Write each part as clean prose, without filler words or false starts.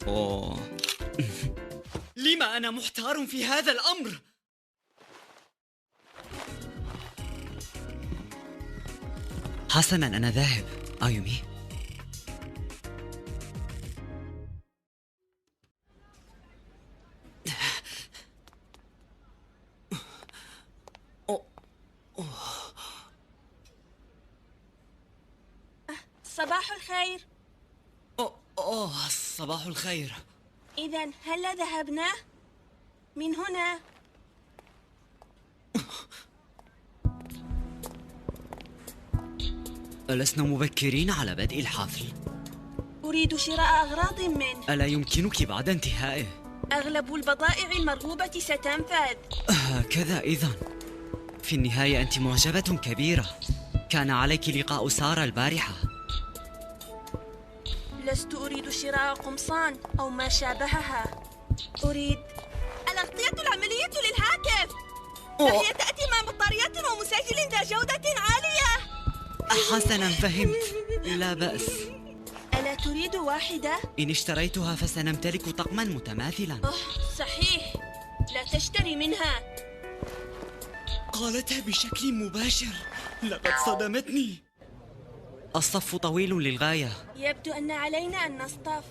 أوه. لما أنا محتار في هذا الأمر؟ حسناً، أنا ذاهب. آيومي. صباح الخير. صباح الخير. إذن هل ذهبنا؟ من هنا. ألسنا مبكرين على بدء الحفل؟ أريد شراء أغراض منه. ألا يمكنك بعد انتهائه؟ أغلب البضائع المرغوبة ستنفذ. هكذا إذن. في النهاية أنت معجبة كبيرة. كان عليك لقاء سارة البارحة. لست أريد شراء قمصان أو ما شابهها. أريد الأغطية العملية للهاتف. فهي تأتي مع بطاريات ومسجل ذا جودة عالية. حسناً، فهمت. لا بأس. ألا تريد واحدة؟ إن اشتريتها فسنمتلك طقماً متماثلاً. صحيح. لا تشتري منها. قالتها بشكل مباشر. لقد صدمتني. الصف طويل للغاية. يبدو أن علينا أن نصطف.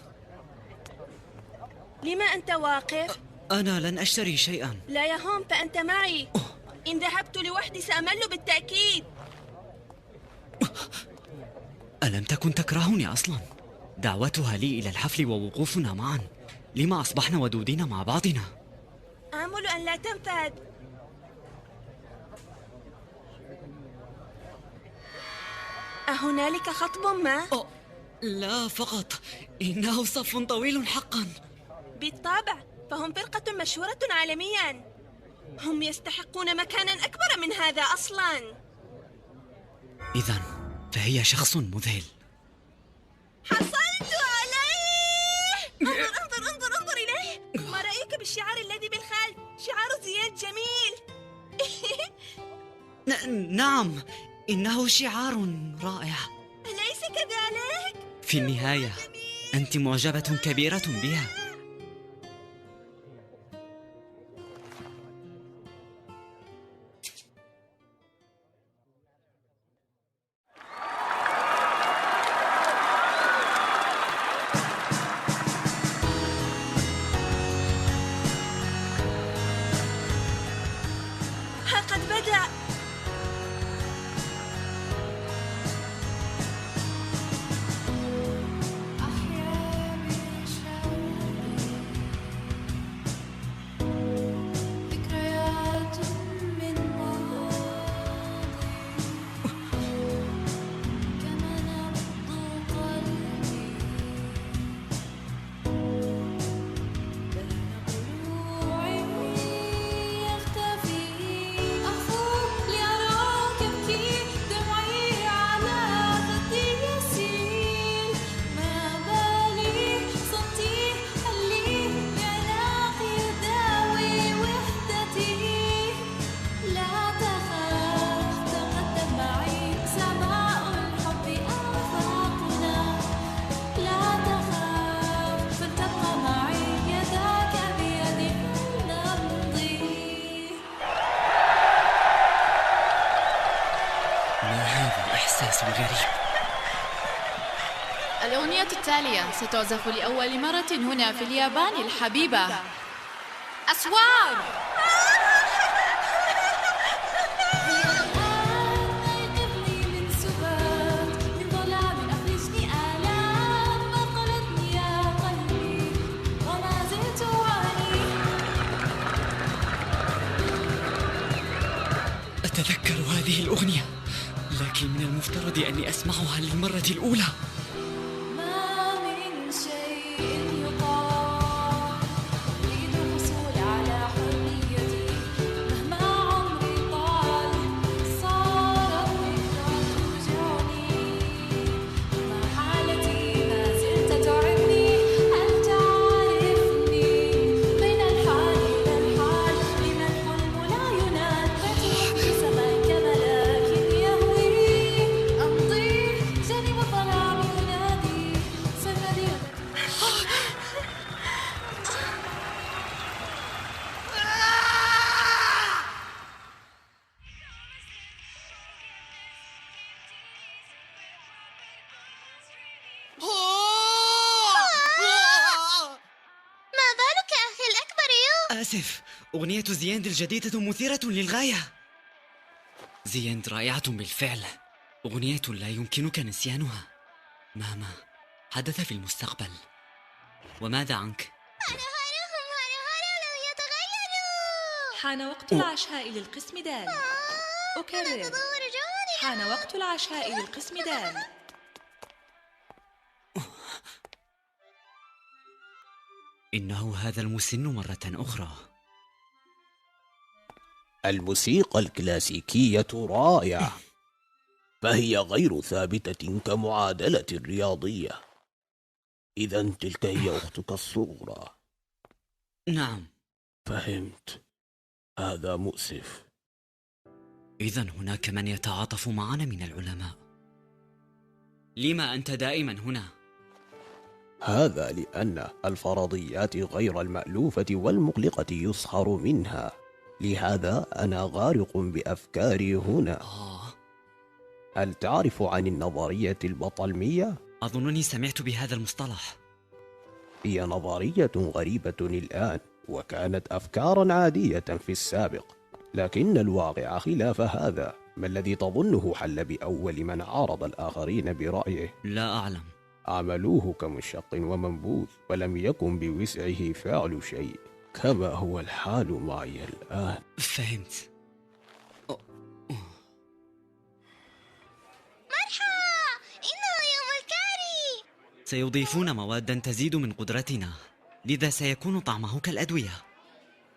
لما أنت واقف؟ أنا لن أشتري شيئاً. لا يهم، فأنت معي. إن ذهبت لوحدي سأمل بالتأكيد. ألم تكن تكرهني أصلاً؟ دعوتها لي إلى الحفل ووقوفنا معاً. لما أصبحنا ودودين مع بعضنا؟ آمل أن لا تنفذ. أهنالك خطب ما؟ لا، فقط إنه صف طويل حقاً. بالطبع، فهم فرقة مشهورة عالمياً. هم يستحقون مكاناً أكبر من هذا أصلاً. إذن فهي شخص مذهل. حصلت عليه! انظر إليه. ما رأيك بالشعار الذي بالخلف؟ شعار زياد جميل. نعم، إنه شعار رائع. أليس كذلك؟ في النهاية أنت معجبة كبيرة بها. ها قد بدأ. غريب. الأغنية التالية ستعزف لأول مرة هنا في اليابان الحبيبة. أسوار. أتذكر هذه الأغنية، لكن من المفترض أني أسمعها للمرة الأولى. أمضي آسف، أغنية زياند الجديدة مثيرة للغاية. زياند رائعة بالفعل، أغنية لا يمكنك نسيانها مهما حدث في المستقبل. وماذا عنك؟ لم يتغيروا. حان وقت العشاء للقسم دال. أكرر، حان وقت العشاء للقسم دال. إنه هذا المسن مرة أخرى. الموسيقى الكلاسيكية رائعة، فهي غير ثابتة كمعادلة الرياضية. إذا تلك هي أختك الصغرى. نعم. فهمت. هذا مؤسف. إذا هناك من يتعاطف معنا من العلماء. لما أنت دائما هنا؟ هذا لأن الفرضيات غير المألوفة والمقلقة يسخر منها، لهذا أنا غارق بأفكاري هنا. هل تعرف عن النظرية البطلمية؟ أظنني سمعت بهذا المصطلح. هي نظرية غريبة الآن، وكانت أفكارا عادية في السابق، لكن الواقع خلاف هذا. ما الذي تظنه حل بأول من عارض الآخرين برأيه؟ لا أعلم. عملوه كمشق ومنبوذ، ولم يكن بوسعه فعل شيء، كما هو الحال معي الآن. فهمت. مرحبا، إنه يوم الكاري. سيضيفون مواد تزيد من قدرتنا، لذا سيكون طعمه كالأدوية.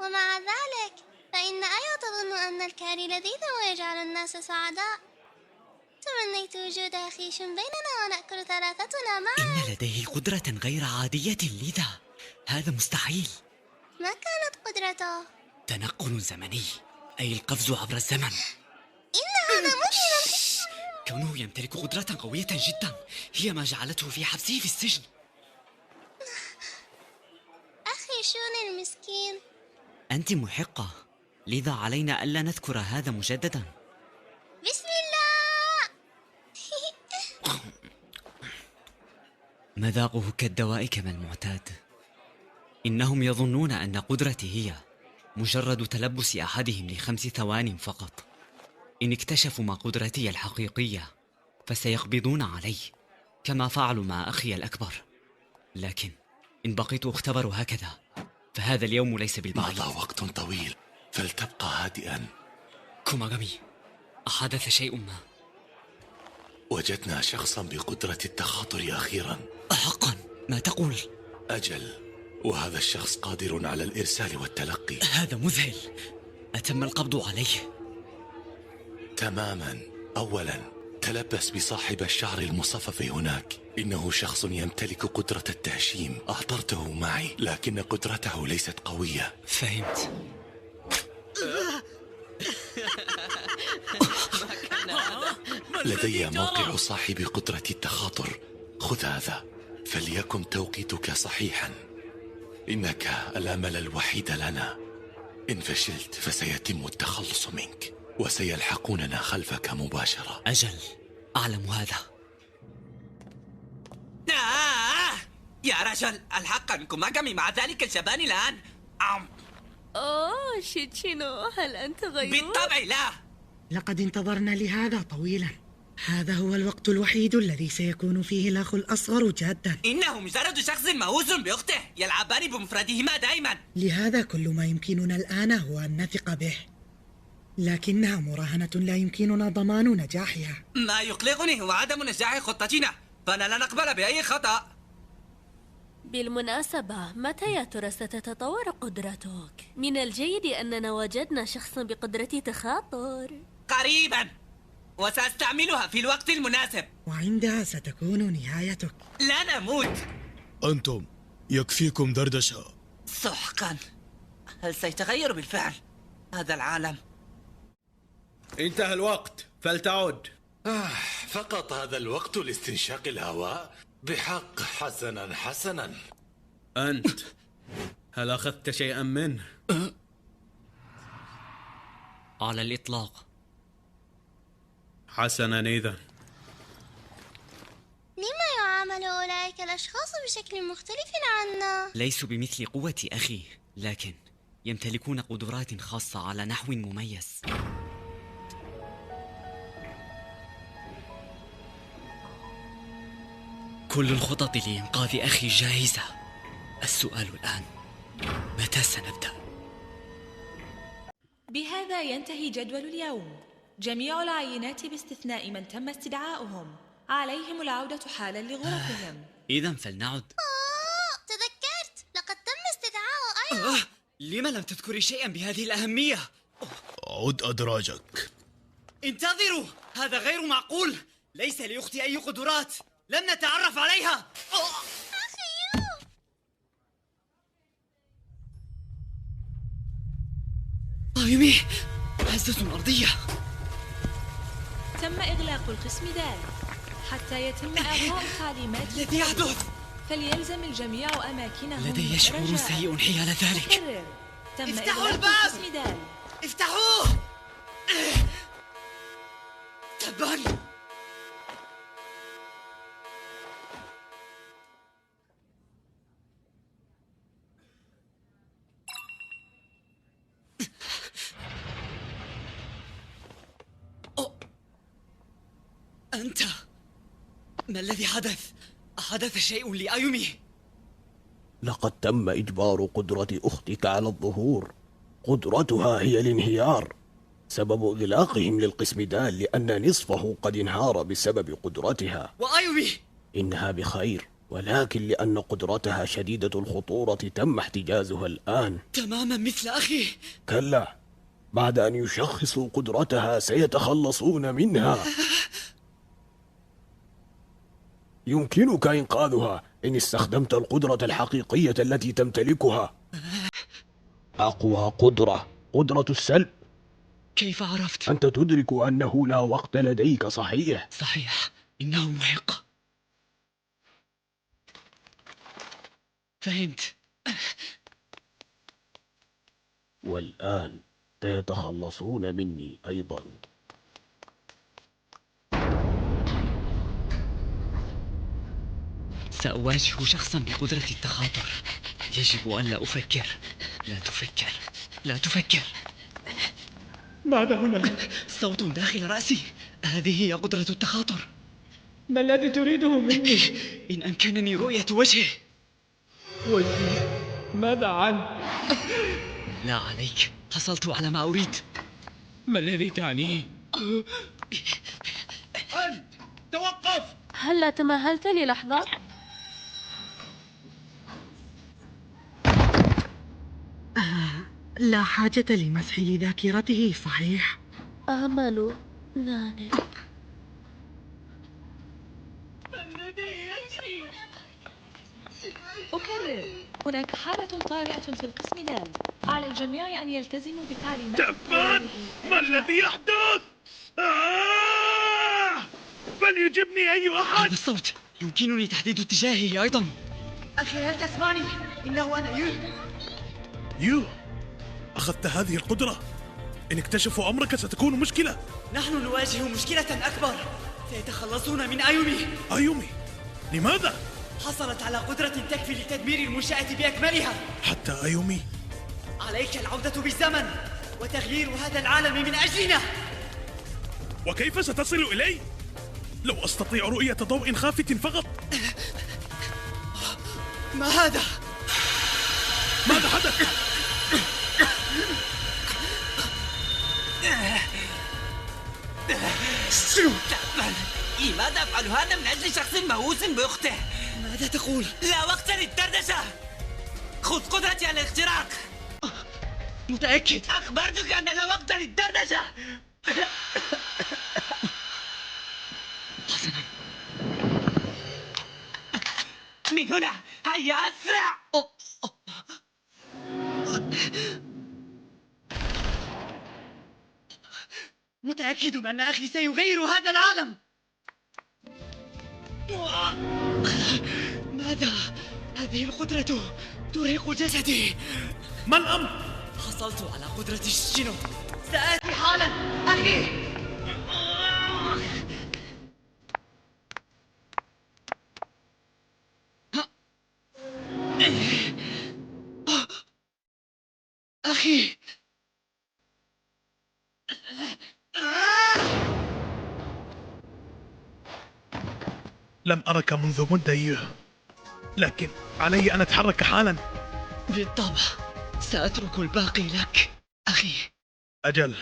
ومع ذلك فإن آية تظن أن الكاري لذيذ ويجعل الناس سعداء. تمنيت وجود أخي بيننا ونأكل ثلاثتنا معا. إن لديه قدرة غير عادية، لذا هذا مستحيل. ما كانت قدرته؟ تنقل زمني، أي القفز عبر الزمن. إن هذا مذهل. كونه يمتلك قدرة قوية جدا هي ما جعلته في حبسه في السجن. أخي شون المسكين. أنت محقة، لذا علينا ألا نذكر هذا مجددا. بسم الله. مذاقه كالدواء كما المعتاد. إنهم يظنون أن قدرتي هي مجرد تلبس أحدهم ل5 ثوان فقط. إن اكتشفوا ما قدرتي الحقيقية فسيقبضون علي كما فعلوا مع أخي الأكبر. لكن إن بقيت أختبر هكذا فهذا اليوم ليس بالبعيد. مضى وقت طويل، فلتبقى هادئا. كوماغامي، أحدث شيء ما؟ وجدنا شخصا بقدرة التخاطر أخيرا. حقا؟ ما تقول؟ أجل، وهذا الشخص قادر على الإرسال والتلقي. هذا مذهل. أتم القبض عليه؟ تماما. أولا، تلبس بصاحب الشعر المصفف هناك. إنه شخص يمتلك قدرة التهشيم. أحضرته معي، لكن قدرته ليست قوية. فهمت. لدي موقع صاحب قدرة التخاطر. خذ هذا، فليكن توقيتك صحيحا. إنك الأمل الوحيد لنا. إن فشلت فسيتم التخلص منك، وسيلحقوننا خلفك مباشرة. أجل، أعلم هذا. يا رجل، الحق أنكم أقمي مع ذلك الجبان الآن. أوه شيتشينو، هل أنت غيور؟ بالطبع لا. لقد انتظرنا لهذا طويلا. هذا هو الوقت الوحيد الذي سيكون فيه الأخ الأصغر جادا. إنه مجرد شخص مهووس بأخته، يلعبان بمفردهما دائما. لهذا كل ما يمكننا الآن هو أن نثق به، لكنها مراهنة لا يمكننا ضمان نجاحها. ما يقلقني هو عدم نجاح خطتنا، فأنا لا نقبل بأي خطأ. بالمناسبة، متى يا ترى ستتطور قدرتك؟ من الجيد أننا وجدنا شخصا بقدرة تخاطر. قريبا، وسأستعملها في الوقت المناسب. وعندها ستكون نهايتك. لا نموت. أنتم يكفيكم دردشة. سحقا، هل سيتغير بالفعل هذا العالم؟ انتهى الوقت، فلتعد. فقط هذا الوقت لاستنشاق الهواء. بحق. حسنا حسنا. أنت هل أخذت شيئا منه؟ على الإطلاق. حسنا إذا. لما يعامل أولئك الأشخاص بشكل مختلف عنا؟ ليسوا بمثل قوة أخي، لكن يمتلكون قدرات خاصة على نحو مميز. كل الخطط لإنقاذ أخي جاهزة. السؤال الآن: متى سنبدأ؟ بهذا ينتهي جدول اليوم. جميع العينات باستثناء من تم استدعاؤهم عليهم العودة حالا لغرفهم. إذن فلنعد. تذكرت، لقد تم استدعاء أيضا. لم لم تذكري شيئا بهذه الأهمية؟ عد أدراجك. انتظروا، هذا غير معقول. ليس لأختي أي قدرات، لم نتعرف عليها. أخي أيومي، هزة أرضية. تم إغلاق القسم دال حتى يتم إعطاء تعليمات. الذي يحدث؟ فليلزم الجميع أماكنهم. لدي شعور سيء حيال ذلك. تم افتحوا إغلاق الباب! القسم دال. افتحوه! تبا! أنت! ما الذي حدث؟ أحدث شيء لأيومي؟ لقد تم إجبار قدرة أختك على الظهور. قدرتها هي الانهيار. سبب إغلاقهم للقسم دال لأن نصفه قد انهار بسبب قدرتها. وأيومي؟ إنها بخير، ولكن لأن قدرتها شديدة الخطورة تم احتجازها الآن. تماما مثل أخي. كلا، بعد أن يشخصوا قدرتها سيتخلصون منها. يمكنك إنقاذها إن استخدمت القدرة الحقيقية التي تمتلكها. أقوى قدرة السلب. كيف عرفت؟ أنت تدرك أنه لا وقت لديك، صحيح؟ صحيح، إنه محق. فهمت. والآن سيتخلصون مني أيضا. سأواجه شخصا بقدرة التخاطر. يجب أن لا أفكر. لا تفكر، لا تفكر. ماذا هنا؟ صوت داخل رأسي. هذه هي قدرة التخاطر. ما الذي تريده مني؟ إن أمكنني رؤية وجهه. وجهي؟ ماذا عنه؟ لا عليك، حصلت على ما أريد. ما الذي تعنيه؟ أنت توقف! هلا تمهلت للحظة؟ لا حاجة لمسح ذاكرته، صحيح؟ آمل ناني. أكرر، هناك حالة طارئة في القسم دال. على الجميع أن يلتزموا بتعليمات. تبان! ما الذي يحدث؟ فليجبني أي أحد! هذا الصوت يمكنني تحديد اتجاهه أيضا. أخي، هل تسمعني؟ إنه أنا يو، أخذت هذه القدرة. إن اكتشفوا أمرك ستكون مشكلة. نحن نواجه مشكلة أكبر. سيتخلصون من أيومي. أيومي؟ لماذا؟ حصلت على قدرة تكفي لتدمير المنشأة بأكملها. حتى أيومي؟ عليك العودة بالزمن وتغيير هذا العالم من أجلنا. وكيف ستصل إلي؟ لو أستطيع رؤية ضوء خافت فقط. ما هذا؟ ماذا حدث؟ لماذا أفعل هذا من أجل شخص مهووس بأخته؟ ماذا تقول؟ لا وقت للدردشة. خذ قدرتي على الاختراق. متأكد؟ أخبرتك أن لا وقت للدردشة. حسنا، من هنا، هيا أسرع. متأكد أن أخي سيغير هذا العالم. ماذا؟ هذه القدرة ترهق جسدي. ما الأمر؟ حصلت على قدرة الشنو. سآتي حالا أخي. أخي. لم أرك منذ مدة أيوه، لكن علي أن أتحرك حالا. بالطبع، سأترك الباقي لك أخي. أجل،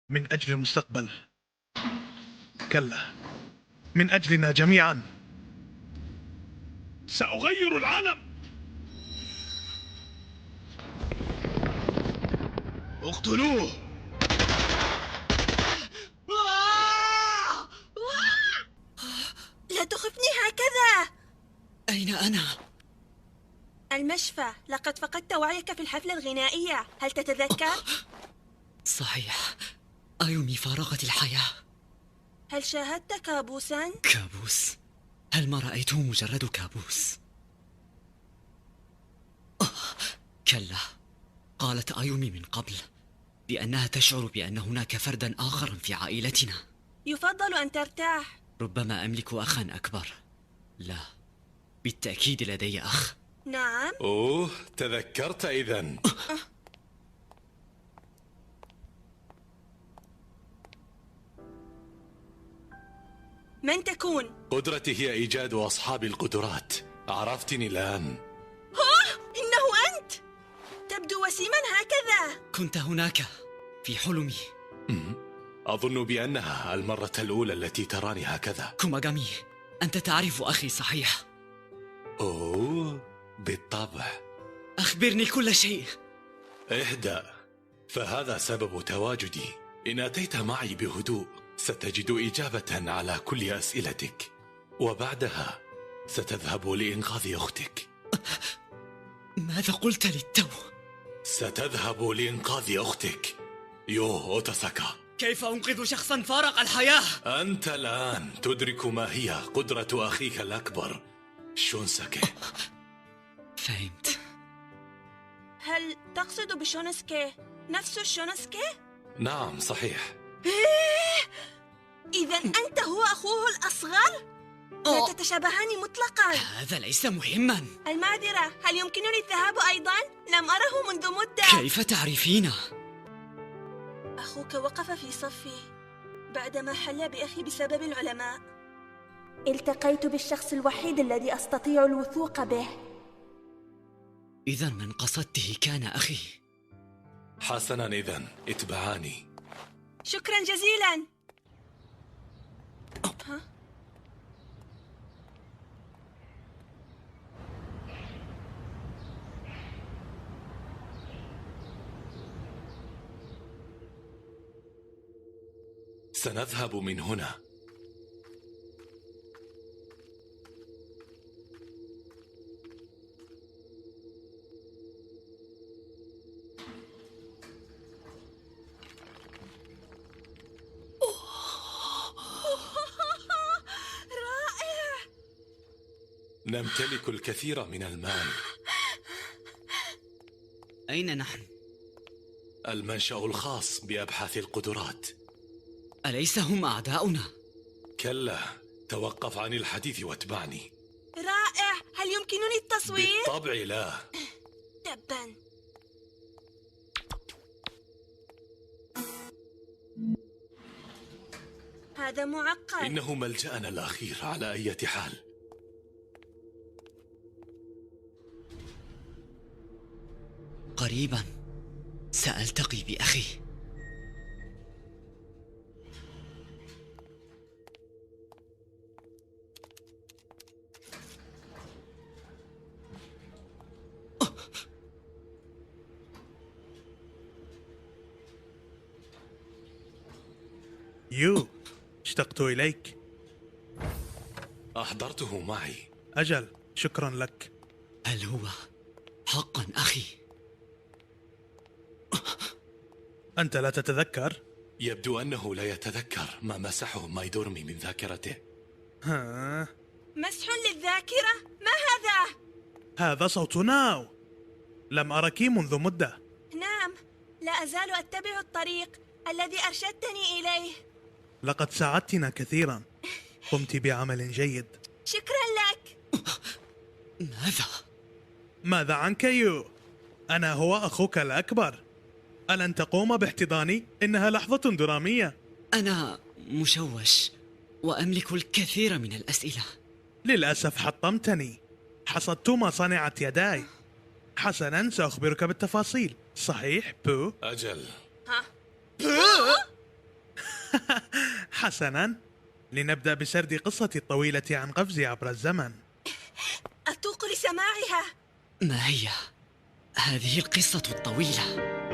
من أجل المستقبل. كلا، من أجلنا جميعا. سأغير العالم. اقتلوه. لا تخفني هكذا. أين أنا؟ المشفى. لقد فقدت وعيك في الحفلة الغنائية، هل تتذكر؟ صحيح، أيومي فارغت الحياة. هل شاهدت كابوسا؟ كابوس؟ هل ما رأيته مجرد كابوس؟ كلا، قالت أيومي من قبل بأنها تشعر بأن هناك فردا آخر في عائلتنا. يفضل أن ترتاح. ربما أملك أخا أكبر. لا، بالتأكيد لدي أخ. نعم. أوه، تذكرت إذن. من تكون؟ قدرتي هي إيجاد أصحاب القدرات. عرفتني الآن. إنه أنت! تبدو وسيما هكذا. كنت هناك في حلمي. أظن بأنها المرة الأولى التي تراني هكذا. كوماغامي، أنت تعرف أخي صحيح؟ أوه، بالطبع. أخبرني كل شيء. اهدأ، فهذا سبب تواجدي. إن أتيت معي بهدوء ستجد إجابة على كل أسئلتك، وبعدها ستذهب لإنقاذ أختك. ماذا قلت للتو؟ ستذهب لإنقاذ أختك يو أوتاساكا. كيف أنقذ شخصا فارق الحياة؟ أنت الآن تدرك ما هي قدرة أخيك الأكبر شونساكي. فهمت. هل تقصد بشونسكي نفس الشونسكي؟ نعم صحيح. إذا أنت هو أخوه الأصغر؟ لا تتشابهان مطلقا. هذا ليس مهما. المعذرة، هل يمكنني الذهاب أيضا؟ لم أره منذ مدة. كيف تعرفين؟ أخوك وقف في صفي بعدما حل بأخي بسبب العلماء. التقيت بالشخص الوحيد الذي أستطيع الوثوق به. إذا من قصدته كان أخي. حسنا، إذن اتبعاني. شكرا جزيلا. سنذهب من هنا. رائع. نمتلك الكثير من المال. أين نحن؟ المنشأ الخاص بأبحاث القدرات. أليس هم أعداؤنا؟ كلا، توقف عن الحديث واتبعني. رائع. هل يمكنني التصوير؟ بالطبع لا. تبا. هذا معقد. إنه ملجأنا الأخير على أي حال. قريبا سألتقي بأخي. يو، اشتقت إليك. أحضرته معي. أجل، شكرا لك. هل هو حقا أخي؟ أنت لا تتذكر؟ يبدو أنه لا يتذكر ما مسحه مايدورمي من ذاكرته. ها؟ مسح للذاكرة؟ ما هذا؟ هذا صوت ناو. لم أرك منذ مدة. نعم، لا أزال أتبع الطريق الذي أرشدتني إليه. لقد ساعدتنا كثيرا. قمت بعمل جيد. شكرا لك. ماذا؟ ماذا عنك يو؟ أنا هو أخوك الأكبر. ألن تقوم باحتضاني؟ إنها لحظة درامية. أنا مشوش وأملك الكثير من الأسئلة. للأسف حطمتني. حصدت ما صنعت يداي. حسنا، سأخبرك بالتفاصيل. صحيح بو؟ أجل. ها؟ حسنا، لنبدأ بسرد قصتي الطويلة عن قفزي عبر الزمن. أتوق لسماعها. ما هي هذه القصة الطويلة؟